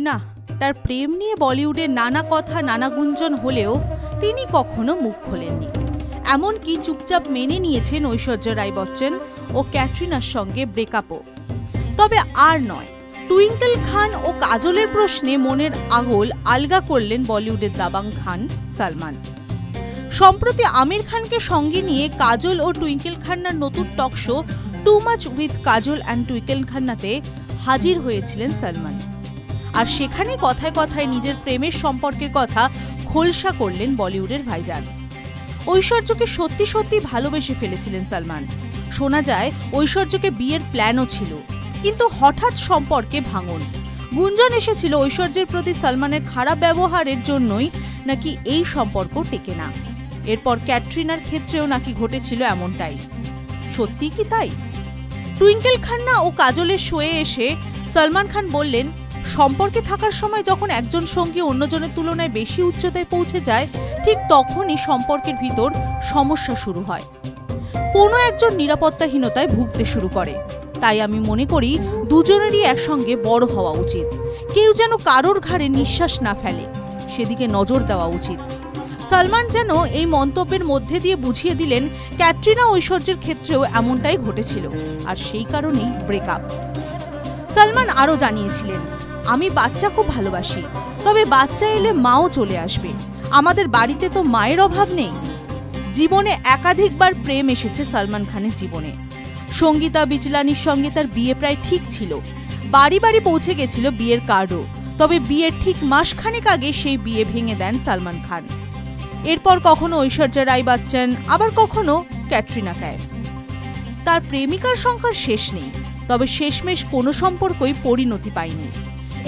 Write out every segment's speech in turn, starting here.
না, তার প্রেম নিয়ে বলিউডে নানা কথা নানা গুঞ্জন হলেও তিনি কখনো মুখ খোলেননি। এমনকি চুপচাপ মেনে নিয়েছেন ঐশ্বর্যা রাই বচ্চন ও ক্যাটরিনার সঙ্গে ব্রেকআপও। তবে আর নয়, টুইঙ্কেল খান ও কাজলের প্রশ্নে মনের আগল আলগা করলেন বলিউডের দাবাং খান সালমান। সম্প্রতি আমির খানকে সঙ্গে নিয়ে কাজল ও টুইঙ্কেল খান্নার নতুন talk show too much with Kajol and Twinkle খান্নাতে হাজির হয়েছিলেন সালমান। আর সেখানে কথায় কথায় নিজের প্রেমের সম্পর্কের কথা খোলসা করলেন বলিউডের ভাইজান। ঐশ্বর্যকে সত্যি সত্যি ভালোবেসে ফেলেছিলেন সালমান। শোনা যায় ঐশ্বর্যকে বিয়ের প্ল্যানও ছিল, কিন্তু হঠাৎ সম্পর্কে ভাঙন। গুঞ্জন এসেছিল ঐশ্বর্যের প্রতি সালমানের খারাপ ব্যবহারের জন্যই নাকি এই সম্পর্ক টেকে না। এরপর ক্যাটরিনার ক্ষেত্রেও নাকি ঘটেছিল এমনটাই। সত্যি কি তাই? টুইঙ্কেল খান্না ও কাজলের শোয়ে এসে সলমান খান বললেন, সম্পর্কে থাকার সময় যখন একজন সঙ্গী অন্যজনের তুলনায় বেশি উচ্চতায় পৌঁছে যায়, ঠিক তখনই সম্পর্কের ভিতর সমস্যা শুরু হয়। কোনো একজন নিরাপত্তাহীনতায় ভুগতে শুরু করে। তাই আমি মনে করি দুজনেরই একসঙ্গে বড় হওয়া উচিত। কেউ যেন কারোর ঘাড়ে নিঃশ্বাস না ফেলে, সেদিকে নজর দেওয়া উচিত। সালমান যেন এই মন্তব্যের মধ্যে দিয়ে বুঝিয়ে দিলেন ক্যাটরিনা ঐশ্বর্যের ক্ষেত্রেও এমনটাই ঘটেছিল, আর সেই কারণেই ব্রেকআপ। সালমান আরও জানিয়েছিলেন, আমি বাচ্চা খুব ভালোবাসি, তবে বাচ্চা এলে মাও চলে আসবে। আমাদের বাড়িতে তো মায়ের অভাব নেই। জীবনে একাধিকবার প্রেম এসেছে সালমান খানের জীবনে। সঙ্গীতা বিজলানির সঙ্গে তার বিয়ে প্রায় ঠিক ছিল, বাড়ি বাড়ি পৌঁছে গেছিল বিয়ের কার্ডও। তবে বিয়ের ঠিক মাসখানেক আগে সেই বিয়ে ভেঙে দেন সালমান খান। এরপর কখনো ঐশ্বর্যা রাই বচ্চন, আবার কখনো ক্যাটরিনা কাইফ। তার প্রেমিকার সংখ্যার শেষ নেই, তবে শেষমেশ কোনো সম্পর্কই পরিণতি পায়নি।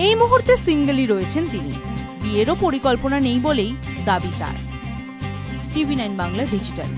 এই মুহূর্তে সিঙ্গেলই রয়েছেন তিনি। বিয়েরও পরিকল্পনা নেই বলেই দাবি তার। TV9 Bangla digital.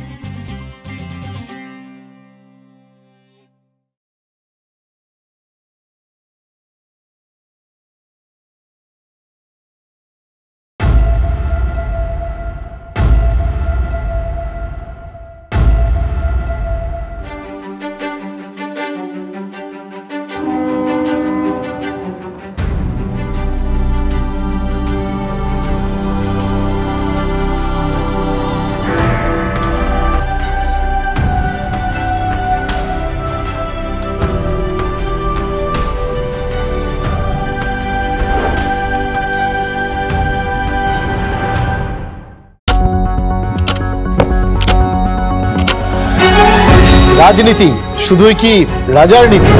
রাজনীতি শুধুই কি রাজার নীতি?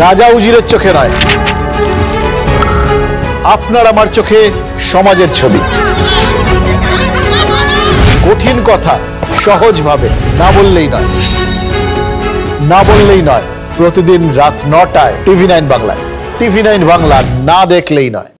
রাজা উজিরের চোখে নয়, আপনার আমার চোখে সমাজের ছবি। কঠিন কথা সহজভাবে না বললেই নয়। প্রতিদিন রাত 9টায় TV9 বাংলায়। TV9 বাংলা না দেখলেই নয়।